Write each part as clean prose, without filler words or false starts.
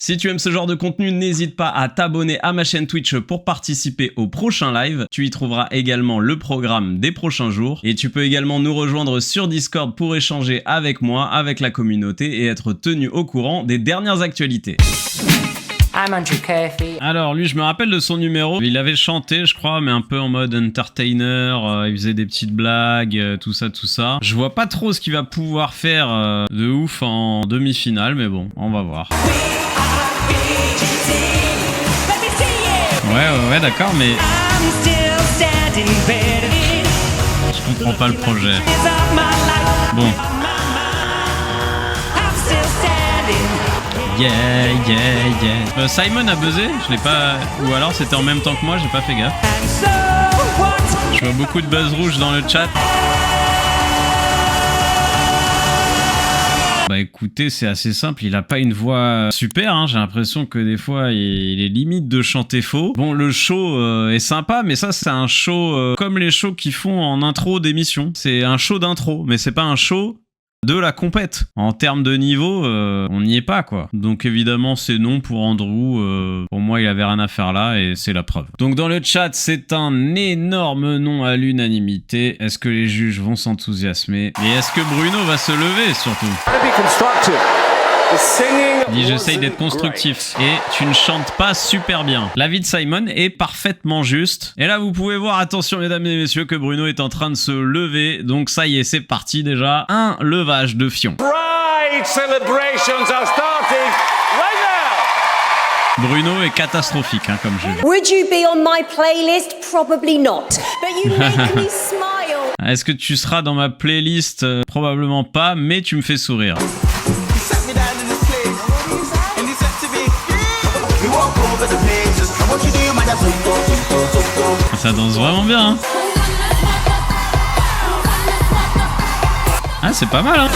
Si tu aimes ce genre de contenu, n'hésite pas à t'abonner à ma chaîne Twitch pour participer au prochain live. Tu y trouveras également le programme des prochains jours. Et tu peux également nous rejoindre sur Discord pour échanger avec moi, avec la communauté et être tenu au courant des dernières actualités. Alors lui, je me rappelle de son numéro, il avait chanté je crois, mais un peu en mode entertainer, il faisait des petites blagues, tout ça. Je vois pas trop ce qu'il va pouvoir faire de ouf en demi-finale, mais bon, on va voir. Ouais, d'accord, mais... Je comprends pas le projet. Bon. Yeah. Simon a buzzé, je l'ai pas... Ou alors c'était en même temps que moi, j'ai pas fait gaffe. Je vois beaucoup de buzz rouge dans le chat. Bah écoutez, c'est assez simple, il a pas une voix super, hein. J'ai l'impression que des fois il est limite de chanter faux. Bon, le show est sympa, mais ça c'est un show comme les shows qu'ils font en intro d'émission. C'est un show d'intro, mais c'est pas un show de la compète. En termes de niveau, on n'y est pas, quoi. Donc évidemment, c'est non pour Andrew. Pour moi, il avait rien à faire là et c'est la preuve. Donc dans le chat, c'est un énorme non à l'unanimité. Est-ce que les juges vont s'enthousiasmer? Et est-ce que Bruno va se lever, surtout? Il dit j'essaye d'être constructif et tu ne chantes pas super bien. L'avis de Simon est parfaitement juste. Et là vous pouvez voir, attention mesdames et messieurs, que Bruno est en train de se lever. Donc ça y est, c'est parti déjà. Un levage de fion. Bruno est catastrophique, hein, comme jeu. Would you be on my playlist? Probably not. But you make me smile. Est-ce que tu seras dans ma playlist? Probablement pas, mais tu me fais sourire. Ça danse vraiment bien, hein. Ah, c'est pas mal, hein.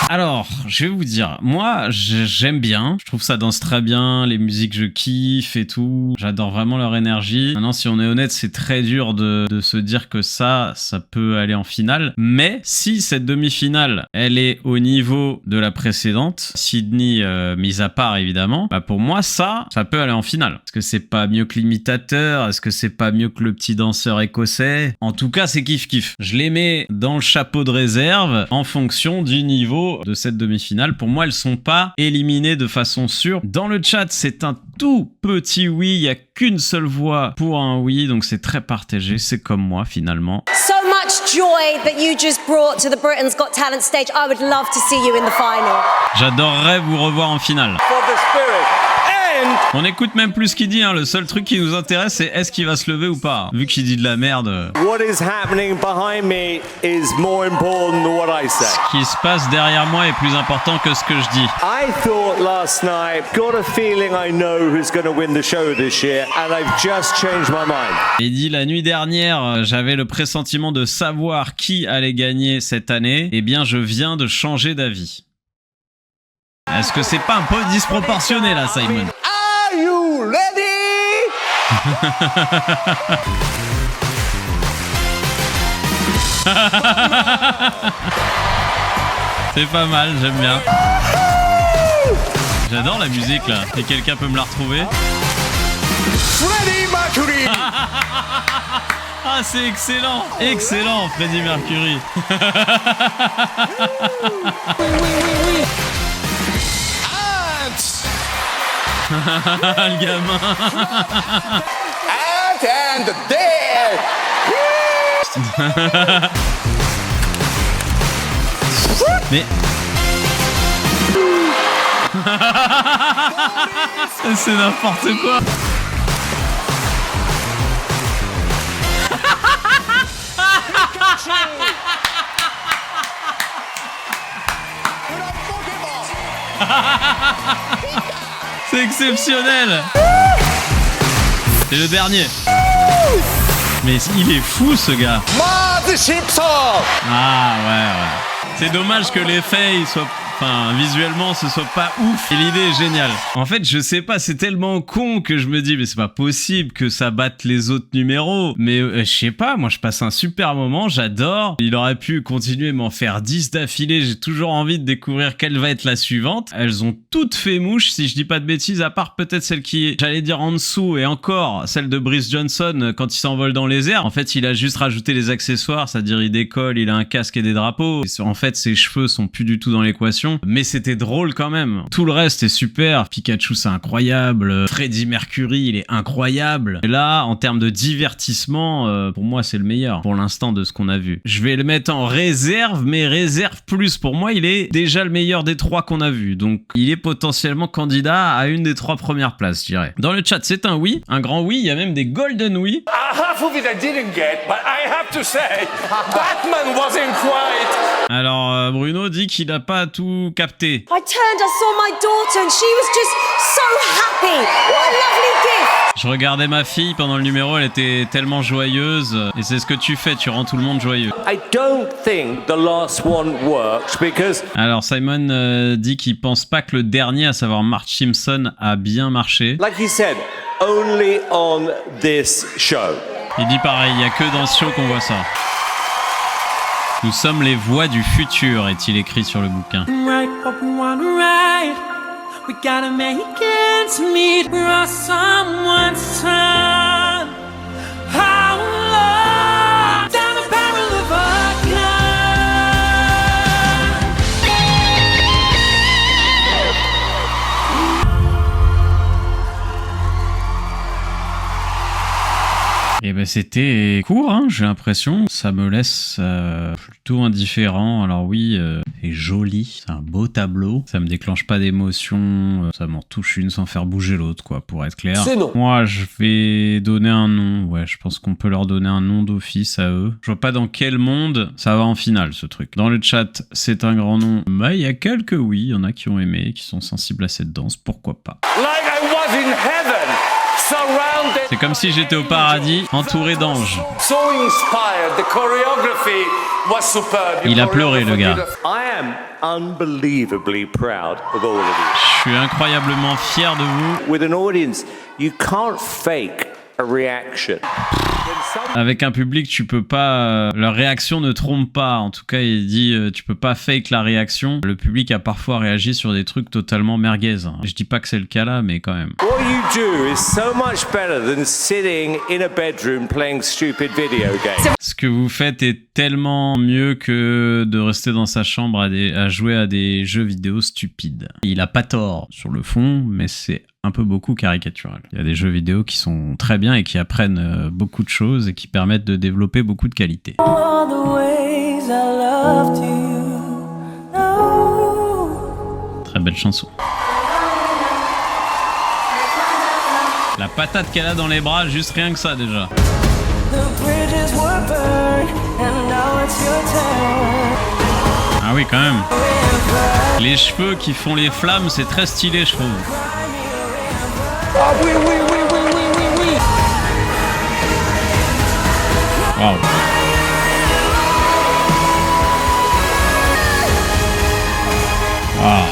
Alors, je vais vous dire, moi, j'aime bien. Je trouve ça danse très bien, les musiques, je kiffe et tout. J'adore vraiment leur énergie. Maintenant, si on est honnête, c'est très dur de se dire que ça peut aller en finale. Mais si cette demi-finale, elle est au niveau de la précédente, Sydney mise à part évidemment, bah pour moi, ça peut aller en finale. Est-ce que c'est pas mieux que l'imitateur? Est-ce que c'est pas mieux que le petit danseur écossais? En tout cas, c'est kiff-kiff. Je les mets dans le chapeau de réserve en fonction du niveau de cette demi-finale. Pour moi, elles sont pas éliminées de façon sûre. Dans le chat, c'est un tout petit oui. Il n'y a qu'une seule voix pour un oui, donc c'est très partagé. C'est comme moi, finalement. So much joy that you just brought to the Britain's Got Talent stage. I would love to see you in the final. J'adorerais vous revoir en finale. On écoute même plus ce qu'il dit, hein. Le seul truc qui nous intéresse, c'est est-ce qu'il va se lever ou pas. Vu qu'il dit de la merde. What is happening behind me is more important than what I say. Ce qui se passe derrière moi est plus important que ce que je dis. I thought last night, got a feeling I know who's going to win the show this year, and I've just changed my mind. Il dit la nuit dernière, j'avais le pressentiment de savoir qui allait gagner cette année. Eh bien, je viens de changer d'avis. Est-ce que c'est pas un peu disproportionné là, Simon? Are you ready? C'est pas mal, j'aime bien. J'adore la musique là. Et quelqu'un peut me la retrouver? Freddie Mercury. Ah, c'est excellent! Excellent, Freddie Mercury. Oui. Le gamin. And dead. Mais... c'est n'importe quoi. C'est exceptionnel. C'est le dernier. Mais il est fou ce gars. Mothership Song. Ah ouais. C'est dommage que l'effet il soit enfin visuellement ce soit pas ouf. Et l'idée est géniale. En fait, je sais pas, c'est tellement con que je me dis mais c'est pas possible que ça batte les autres numéros. Mais je sais pas, moi je passe un super moment, j'adore. Il aurait pu continuer m'en faire 10 d'affilée, j'ai toujours envie de découvrir quelle va être la suivante. Elles ont toutes fait mouche, si je dis pas de bêtises, à part peut-être celle qui est, j'allais dire en dessous, et encore celle de Brice Johnson quand il s'envole dans les airs. En fait, il a juste rajouté les accessoires, c'est-à-dire il décolle, il a un casque et des drapeaux. Et en fait, ses cheveux sont plus du tout dans l'équation, mais c'était drôle quand même. Tout le reste est super. Pikachu, c'est incroyable. Freddie Mercury, il est incroyable. Et là, en termes de divertissement, pour moi, c'est le meilleur pour l'instant de ce qu'on a vu. Je vais le mettre en réserve, mais réserve plus. Pour moi, il est déjà le meilleur des 3 qu'on a vu. Donc, il est potentiellement candidat à une des 3 premières places, je dirais. Dans le chat, c'est un oui, un grand oui. Il y a même des golden oui. Half of it I didn't get, but I have to say, Batman wasn't quite. Alors, Bruno dit qu'il n'a pas tout capté. I saw my daughter and she was just so happy. What a lovely gift. Je regardais ma fille pendant le numéro, elle était tellement joyeuse. Et c'est ce que tu fais, tu rends tout le monde joyeux. I don't think the last one works because... Alors, Simon dit qu'il pense pas que le dernier, à savoir Marge Simpson, a bien marché. Like he said, only on this show. Il dit pareil, il n'y a que dans ce show qu'on voit ça. Nous sommes les voix du futur, est-il écrit sur le bouquin. We gotta make ends meet. We're someone's son. How long down the barrel of a gun. Et ben c'était court, hein, j'ai l'impression. Ça me laisse plutôt indifférent. Alors oui, c'est joli, c'est un beau tableau. Ça me déclenche pas d'émotion. Ça m'en touche une sans faire bouger l'autre, quoi, pour être clair. C'est non. Moi, je vais donner un nom. Ouais, je pense qu'on peut leur donner un nom d'office à eux. Je vois pas dans quel monde ça va en finale, ce truc. Dans le chat, c'est un grand nom. Bah, il y a quelques oui, il y en a qui ont aimé, qui sont sensibles à cette danse. Pourquoi pas. Like I was in heaven. C'est comme si j'étais au paradis, entouré d'anges. So inspired, the choreography was superb. Il a pleuré, le gars. I am unbelievably proud of all of you. Je suis incroyablement fier de vous. With an audience, you can't fake a reaction. Avec un public, tu peux pas... leur réaction ne trompe pas. En tout cas, il dit, tu peux pas fake la réaction. Le public a parfois réagi sur des trucs totalement merguez. Je dis pas que c'est le cas là, mais quand même. What you do is so much better than sitting in a bedroom playing stupid video games. Ce que vous faites est tellement mieux que de rester dans sa chambre à jouer à des jeux vidéo stupides. Il a pas tort sur le fond, mais c'est un peu beaucoup caricatural. Il y a des jeux vidéo qui sont très bien et qui apprennent beaucoup de choses et qui permettent de développer beaucoup de qualités. Très belle chanson. La patate qu'elle a dans les bras, juste rien que ça déjà. Ah oui, quand même. Les cheveux qui font les flammes, c'est très stylé, je trouve. Ah oui, oui, oui, oui, oui, oui, oui. Wow. Wow.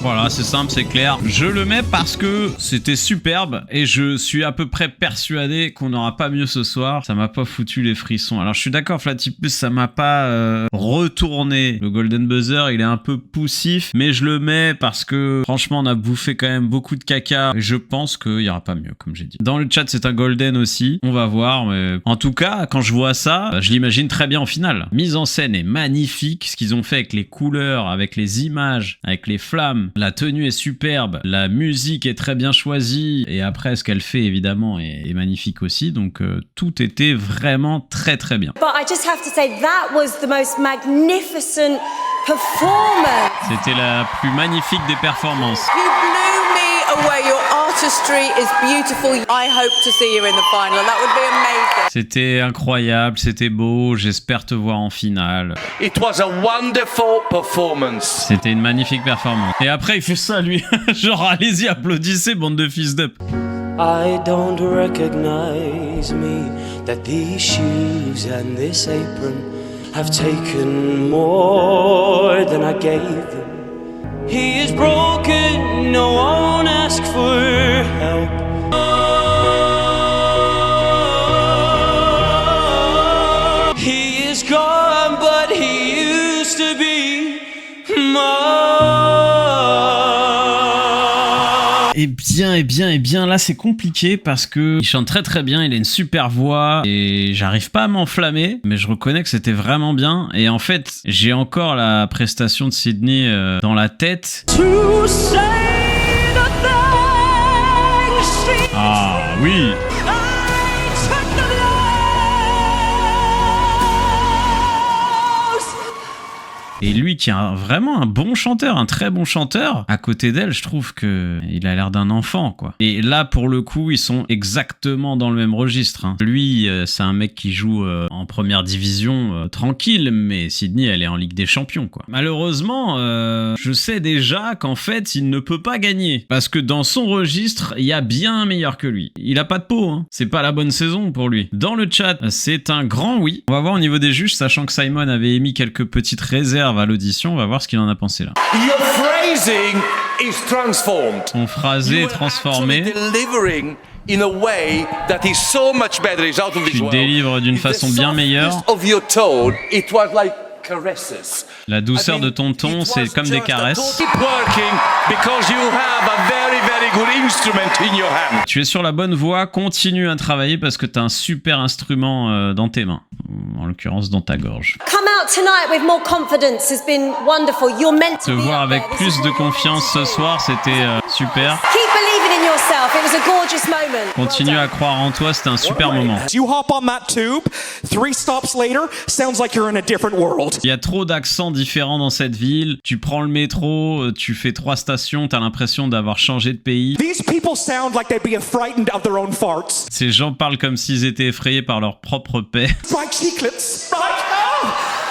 Voilà, c'est simple, c'est clair. Je le mets parce que c'était superbe et je suis à peu près persuadé qu'on n'aura pas mieux ce soir. Ça m'a pas foutu les frissons. Alors je suis d'accord, Flatypus, ça m'a pas retourné. Le Golden Buzzer, il est un peu poussif, mais je le mets parce que franchement, on a bouffé quand même beaucoup de caca et je pense qu'il y aura pas mieux, comme j'ai dit. Dans le chat, c'est un Golden aussi. On va voir, mais en tout cas, quand je vois ça, je l'imagine très bien en finale. Mise en scène est magnifique. Ce qu'ils ont fait avec les couleurs, avec les images, avec les flammes. La tenue est superbe, la musique est très bien choisie et après ce qu'elle fait évidemment est magnifique aussi, donc tout était vraiment très très bien. But I just have to say that was the most magnificent performance. C'était la plus magnifique des performances. You blew me away. Your artistry is beautiful. I hope to see you in the final. That would be amazing. C'était incroyable, c'était beau, j'espère te voir en finale. It was a wonderful performance. C'était une magnifique performance. Et après il fait ça lui, genre allez-y applaudissez bande de fils d'up. I don't recognize me, that these shoes and this apron have taken more than I gave them. He is broken, no one ask for help. He is gone, but he used to be mine. Eh bien, là c'est compliqué parce que il chante très bien, il a une super voix et j'arrive pas à m'enflammer, mais je reconnais que c'était vraiment bien. Et en fait, j'ai encore la prestation de Sydney dans la tête. Ah oui. Et lui qui est vraiment un bon chanteur, un très bon chanteur, à côté d'elle, je trouve que il a l'air d'un enfant, quoi. Et là, pour le coup, ils sont exactement dans le même registre, hein. Lui, c'est un mec qui joue en première division tranquille, mais Sydney, elle est en Ligue des Champions, quoi. Malheureusement, je sais déjà qu'en fait, il ne peut pas gagner. Parce que dans son registre, il y a bien meilleur que lui. Il a pas de peau, hein. C'est pas la bonne saison pour lui. Dans le chat, c'est un grand oui. On va voir au niveau des juges, sachant que Simon avait émis quelques petites réserves à l'audition, on va voir ce qu'il en a pensé là. Your phrasing is transformed. Son phrasé est transformé. Delivering in a way that is so much better. It's out of this Tu world. délivres d'une façon bien meilleure. Of your tone, it was like caresses. La douceur de ton ton, c'est comme des caresses. Keep working because you have a very, very good instrument in your hand. Tu es sur la bonne voie, continue à travailler parce que tu as un super instrument dans tes mains, en l'occurrence dans ta gorge. Come out tonight with more confidence has been wonderful. You're meant Te to be voir out avec there. plus de confiance ce soir, c'était super. Keep believing in yourself. It was a gorgeous moment. Continue à croire en toi, c'était un super moment. You hop on that tube, 3 stops later, sounds like you're in a different world. Il y a trop d'accents différents dans cette ville. Tu prends le métro, tu fais 3 stations, t'as l'impression d'avoir changé de pays. These people sound like they'd be frightened of their own farts. Ces gens parlent comme s'ils étaient effrayés par leur propre paix. Fried chiclets, right? Oh,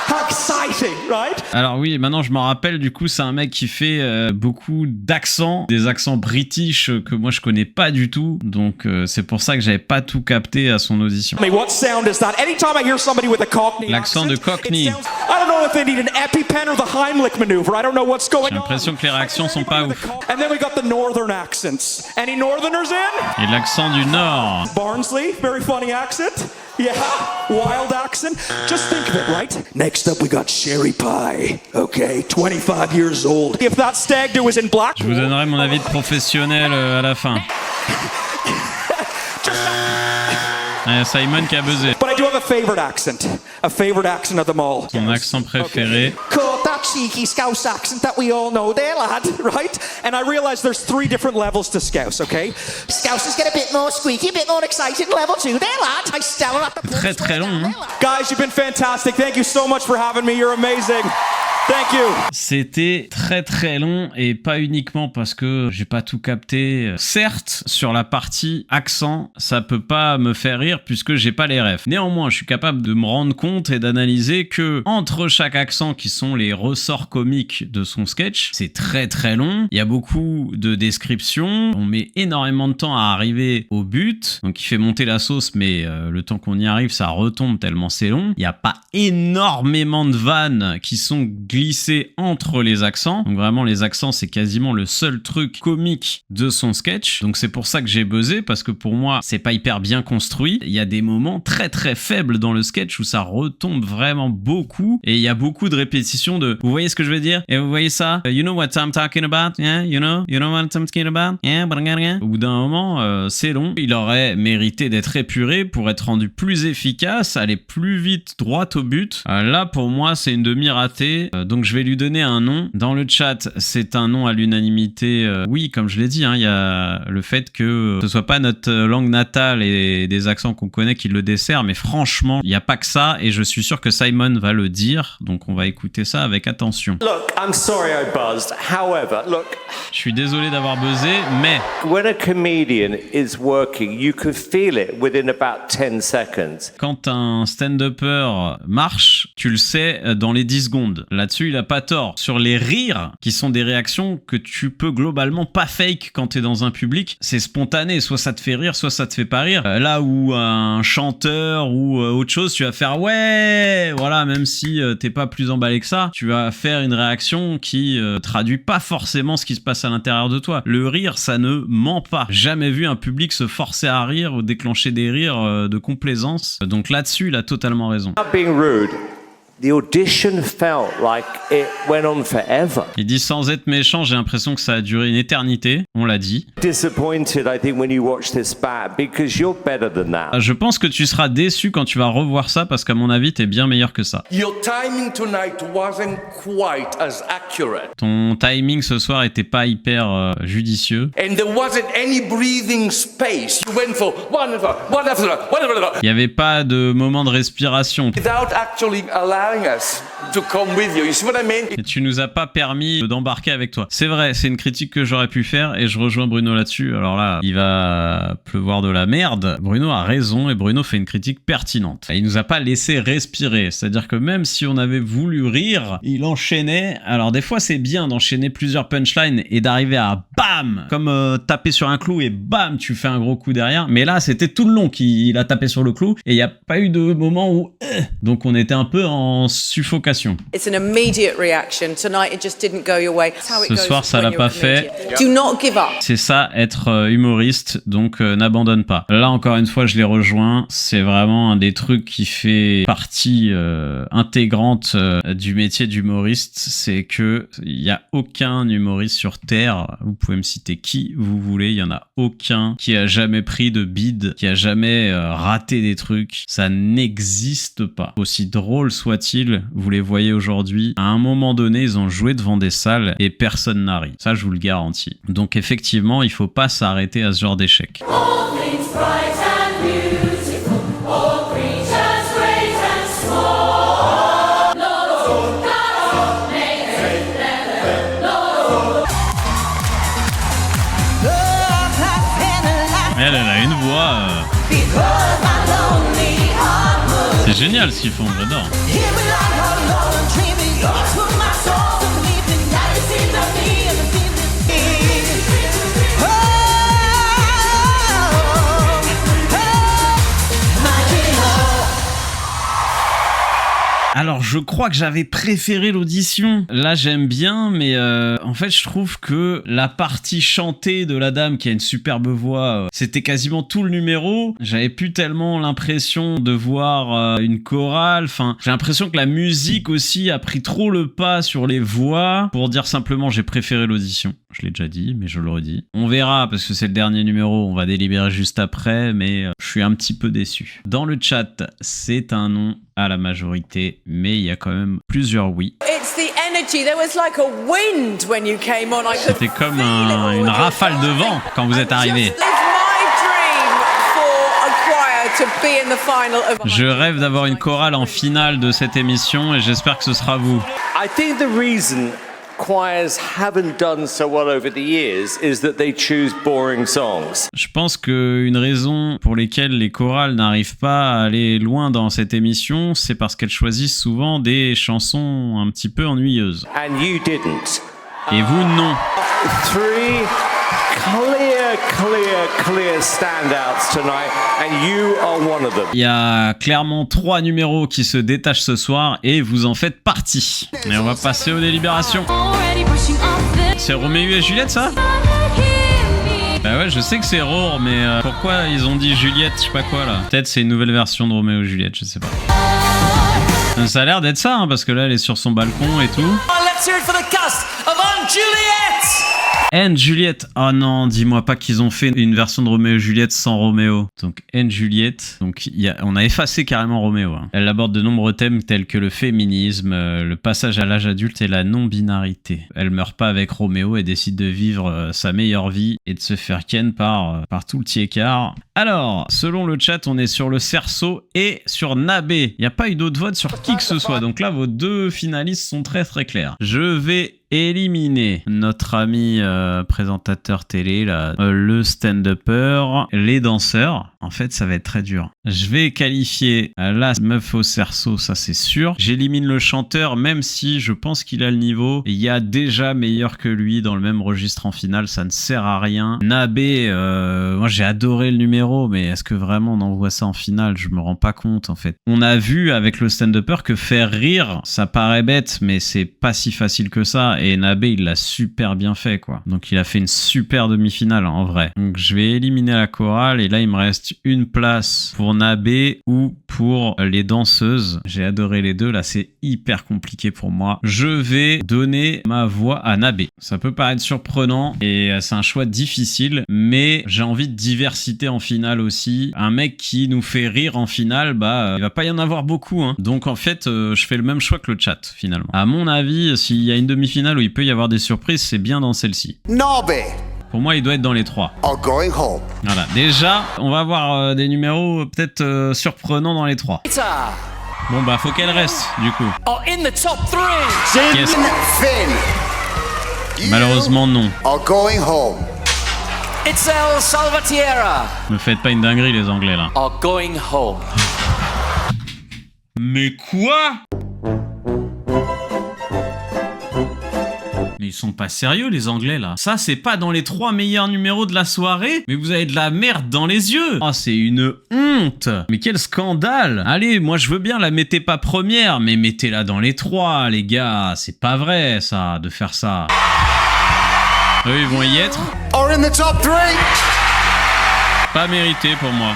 how exciting, right? Alors oui, maintenant je m'en rappelle, du coup c'est un mec qui fait beaucoup d'accents, des accents british que moi je connais pas du tout, donc c'est pour ça que j'avais pas tout capté à son audition. I mean, what sound is that? Anytime I hear somebody with a Cockney L'accent de accent, Cockney. it sounds, I don't know if they need an EpiPen or the Heimlich maneuver. I don't know what's going on. J'ai l'impression que les réactions sont pas ouf. And then we got the northern accents. Any northerners in? Et l'accent du Nord. Barnsley, very funny accent. Yeah, wild accent. Just think of it, right? Next up, we got Sherry Pie. Okay, 25 years old. If that stag do was in black, Je vous donnerai mon avis de professionnel à la fin. Simon qui a buzzé. But I do have a favorite accent of them all. Son accent préféré. Caught that cheeky Scouse accent that we all know there, lad, right? And I realize there's 3 different levels to Scouse, okay? Scousers get a bit more squeaky, a bit more exciting. Level 2 there, lad. I stellar at the Très très long, hein. Guys, you've been fantastic. Thank you so much for having me. You're amazing. Thank you. C'était très très long et pas uniquement parce que j'ai pas tout capté. Certes, sur la partie accent, ça peut pas me faire rire puisque j'ai pas les refs. Néanmoins, je suis capable de me rendre compte et d'analyser que entre chaque accent qui sont les ressorts comiques de son sketch, c'est très très long. Il y a beaucoup de descriptions. On met énormément de temps à arriver au but. Donc il fait monter la sauce, mais le temps qu'on y arrive, ça retombe tellement c'est long. Il n'y a pas énormément de vannes qui sont glissées entre les accents. Donc vraiment, les accents, c'est quasiment le seul truc comique de son sketch. Donc c'est pour ça que j'ai buzzé, parce que pour moi, c'est pas hyper bien construit. Il y a des moments très très faibles dans le sketch où ça retombe vraiment beaucoup. Et il y a beaucoup de répétitions de « Vous voyez ce que je veux dire? Et vous voyez ça? You know what I'm talking about? Yeah, you know what I'm talking about? Yeah, Au bout d'un moment, c'est long. Il aurait mérité d'être épuré pour être rendu plus efficace, aller plus vite, droit au but. Là, pour moi, c'est une demi-ratée. Donc, je vais lui donner un nom. Dans le chat, c'est un nom à l'unanimité. Oui, comme je l'ai dit, il y a le fait que ce soit pas notre langue natale et des accents qu'on connaît qui le dessert, mais franchement, il n'y a pas que ça, et je suis sûr que Simon va le dire. Donc, on va écouter ça avec attention. Look, I'm sorry I buzzed. However, look, Je suis désolé d'avoir buzzé, mais when a comedian is working, you can feel it within about 10 seconds. quand un stand-upper marche, tu le sais dans les 10 secondes. Là-dessus, Là-dessus, il a pas tort. Sur les rires, qui sont des réactions que tu peux globalement pas fake quand t'es dans un public, c'est spontané. Soit ça te fait rire, soit ça te fait pas rire. Là où un chanteur ou autre chose, tu vas faire ouais, voilà, même si t'es pas plus emballé que ça, tu vas faire une réaction qui traduit pas forcément ce qui se passe à l'intérieur de toi. Le rire, ça ne ment pas. Jamais vu un public se forcer à rire ou déclencher des rires de complaisance. Donc là-dessus, il a totalement raison. Not being rude, the audition felt like it went on forever. Il dit sans être méchant, j'ai l'impression que ça a duré une éternité. On l'a dit. Disappointed, I think, when you watch this back because you're better than that. Je pense que tu seras déçu quand tu vas revoir ça parce qu'à mon avis, t'es bien meilleur que ça. Your timing tonight wasn't quite as accurate. Ton timing ce soir était pas hyper judicieux. And there wasn't any breathing space. You went for one after another. Il y avait pas de moment de respiration. Without actually allowing us to come with you. You see what I mean? Et tu nous as pas permis d'embarquer avec toi. C'est vrai, c'est une critique que j'aurais pu faire et je rejoins Bruno là-dessus. Alors là, il va pleuvoir de la merde. Bruno a raison et Bruno fait une critique pertinente. Il nous a pas laissé respirer. C'est-à-dire que même si on avait voulu rire, il enchaînait. Alors des fois, c'est bien d'enchaîner plusieurs punchlines et d'arriver à bam, comme taper sur un clou et bam, tu fais un gros coup derrière. Mais là, c'était tout le long qu'il a tapé sur le clou et il n'y a pas eu de moment où... Donc on était un peu en suffocation. It's an immediate reaction. Tonight, it just didn't go your way. Ce soir, ça l'a pas fait. Do not give up. C'est ça, être humoriste, donc n'abandonne pas. Là, encore une fois, je les rejoins. C'est vraiment un des trucs qui fait partie intégrante du métier d'humoriste. C'est que il y a aucun humoriste sur Terre, vous pouvez me citer qui vous voulez, il y en a aucun qui a jamais pris de bide, qui a jamais raté des trucs. Ça n'existe pas. Aussi drôle soit-il, vous les voyez aujourd'hui, à un moment donné, ils ont joué devant des salles et personne n'a ri. Ça, je vous le garantis. Donc effectivement, il faut pas s'arrêter à ce genre d'échec. Elle a une voix... C'est génial ce qu'ils font, j'adore. Alors, je crois que j'avais préféré l'audition. Là, j'aime bien, mais en fait, je trouve que la partie chantée de la dame, qui a une superbe voix, c'était quasiment tout le numéro. J'avais plus tellement l'impression de voir une chorale. Enfin, j'ai l'impression que la musique aussi a pris trop le pas sur les voix. Pour dire simplement, j'ai préféré l'audition. Je l'ai déjà dit, mais je le redis. On verra, parce que c'est le dernier numéro. On va délibérer juste après, mais je suis un petit peu déçu. Dans le chat, c'est un non à la majorité, mais il y a quand même plusieurs oui. C'était comme une rafale de vent quand vous êtes arrivé. Je rêve d'avoir une chorale en finale de cette émission et j'espère que ce sera vous. I think the reason choirs haven't done so well over the years is that they choose boring songs. Je pense qu'une raison pour lesquelles les chorales n'arrivent pas à aller loin dans cette émission, c'est parce qu'elles choisissent souvent des chansons un petit peu ennuyeuses. And you didn't. Et vous, non. Three clear standouts tonight, and you are one of them. Il y a clairement 3 numéros qui se détachent ce soir et vous en faites partie. Mais on va passer aux délibérations. C'est Roméo et Juliette, ça ? Bah ouais, je sais que c'est Roar, mais pourquoi ils ont dit Juliette, je sais pas quoi là. Peut-être c'est une nouvelle version de Roméo et Juliette, je sais pas. Ça a l'air d'être ça, hein, parce que là elle est sur son balcon et tout. Let's hear it for the cast of Anne Juliette! Anne Juliette. Oh non, dis-moi pas qu'ils ont fait une version de Roméo et Juliette sans Roméo. Donc Anne Juliette. Donc on a effacé carrément Roméo. Hein. Elle aborde de nombreux thèmes tels que le féminisme, le passage à l'âge adulte et la non-binarité. Elle meurt pas avec Roméo et décide de vivre sa meilleure vie et de se faire ken par tout le tiécard. Alors, selon le chat, on est sur le Cerceau et sur Nabé. Il n'y a pas eu d'autres votes sur qui que ce soit. Donc là, vos deux finalistes sont très très clairs. Je vais éliminer notre ami présentateur télé, là, le stand-upper, les danseurs. En fait, ça va être très dur. Je vais qualifier la meuf au cerceau, ça c'est sûr. J'élimine le chanteur, même si je pense qu'il a le niveau. Il y a déjà meilleur que lui dans le même registre en finale, ça ne sert à rien. Nabé, moi j'ai adoré le numéro, mais est-ce que vraiment on envoie ça en finale? Je me rends pas compte en fait. On a vu avec le stand-upper que faire rire, ça paraît bête, mais c'est pas si facile que ça. Et Nabé, il l'a super bien fait, quoi. Donc, il a fait une super demi-finale, en vrai. Donc, je vais éliminer la chorale. Et là, il me reste une place pour Nabé ou pour les danseuses. J'ai adoré les deux. Là, c'est hyper compliqué pour moi. Je vais donner ma voix à Nabé. Ça peut paraître surprenant et c'est un choix difficile, mais j'ai envie de diversité en finale aussi. Un mec qui nous fait rire en finale, bah, il va pas y en avoir beaucoup, hein. Donc, en fait, je fais le même choix que le chat, finalement. À mon avis, s'il y a une demi-finale où il peut y avoir des surprises, c'est bien dans celle-ci. Nabé. Pour moi, il doit être dans les 3. Are going home. Voilà. Déjà, on va avoir des numéros peut-être surprenants dans les 3. Bon, bah, faut qu'elle reste, du coup. In the top 3. Yes. Finn. Malheureusement, non. Are going home. Itzel Salvatierra Me faites pas une dinguerie, les Anglais, là. are going home. Mais quoi? Mais ils sont pas sérieux, les Anglais, là. Ça, c'est pas dans les 3 meilleurs numéros de la soirée? Mais vous avez de la merde dans les yeux. Oh, c'est une honte. Mais quel scandale. Allez, moi, je veux bien la mettez pas première, mais mettez-la dans les 3, les gars. C'est pas vrai, ça, de faire ça. Eux, ils vont y être. Are in the top 3. Pas mérité pour moi.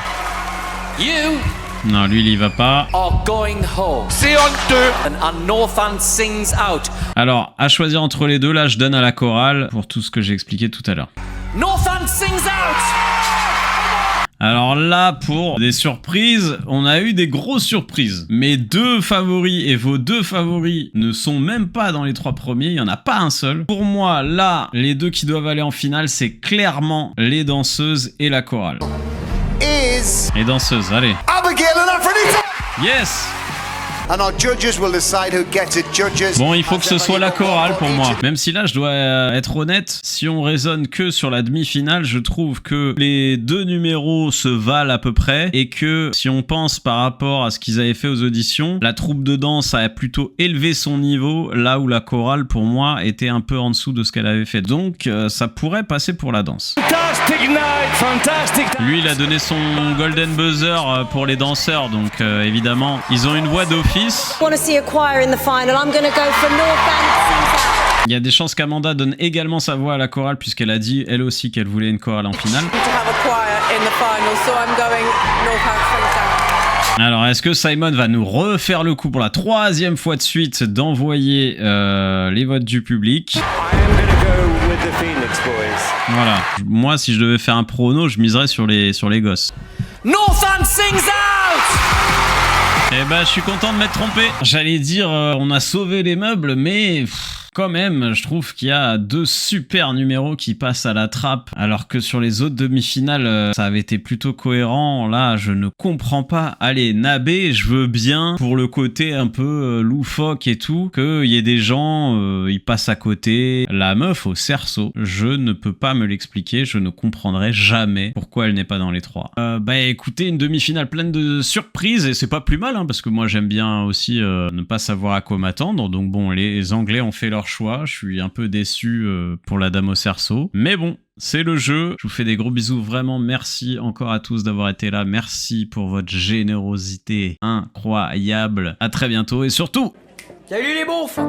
You Non, lui, il y va pas. are going home. C'est honteux. And Northan sings out. Alors, à choisir entre les deux, là, je donne à la chorale pour tout ce que j'ai expliqué tout à l'heure. Northan sings out. Alors là, pour des surprises, on a eu des grosses surprises. Mes deux favoris et vos deux favoris ne sont même pas dans les 3 premiers, il n'y en a pas un seul. Pour moi, là, les deux qui doivent aller en finale, c'est clairement les danseuses et la chorale. Is Les danseuses, allez. Abigail and Aphrodite. Yes! And our judges will decide who gets it. Judges. Bon, il faut que ce soit la chorale pour moi. Même si là, je dois être honnête, si on raisonne que sur la demi-finale, je trouve que les deux numéros se valent à peu près et que si on pense par rapport à ce qu'ils avaient fait aux auditions, la troupe de danse a plutôt élevé son niveau, là où la chorale, pour moi, était un peu en dessous de ce qu'elle avait fait. Donc, ça pourrait passer pour la danse. Fantastic night, fantastic. Lui, il a donné son golden buzzer pour les danseurs, donc évidemment, ils ont une voix d'office. I want to see a choir in the final. I'm going to go for Northan Sings Out. Il y a des chances qu'Amanda donne également sa voix à la chorale puisqu'elle a dit elle aussi qu'elle voulait une chorale en finale. To have a choir in the final, so I'm going Northan Sings Out. Alors, est-ce que Simon va nous refaire le coup pour la 3e fois de suite d'envoyer les votes du public? I am going to go with the Phoenix Boys. Voilà. Moi, si je devais faire un prono, je miserais sur les gosses. Northan sings out. Eh ben, je suis content de m'être trompé. J'allais dire, on a sauvé les meubles, mais quand même, je trouve qu'il y a 2 super numéros qui passent à la trappe, alors que sur les autres demi-finales, ça avait été plutôt cohérent. Là, je ne comprends pas. Allez, Nabé, je veux bien, pour le côté un peu loufoque et tout, qu'il y ait des gens, ils passent à côté. La meuf au cerceau, je ne peux pas me l'expliquer, je ne comprendrai jamais pourquoi elle n'est pas dans les 3. Bah écoutez, une demi-finale pleine de surprises, et c'est pas plus mal, hein, parce que moi j'aime bien aussi ne pas savoir à quoi m'attendre. Donc bon, les Anglais ont fait leur choix, je suis un peu déçu pour la dame au cerceau, mais bon, c'est le jeu. Je vous fais des gros bisous, vraiment merci encore à tous d'avoir été là, merci pour votre générosité incroyable, à très bientôt et surtout, Salut les beaufs.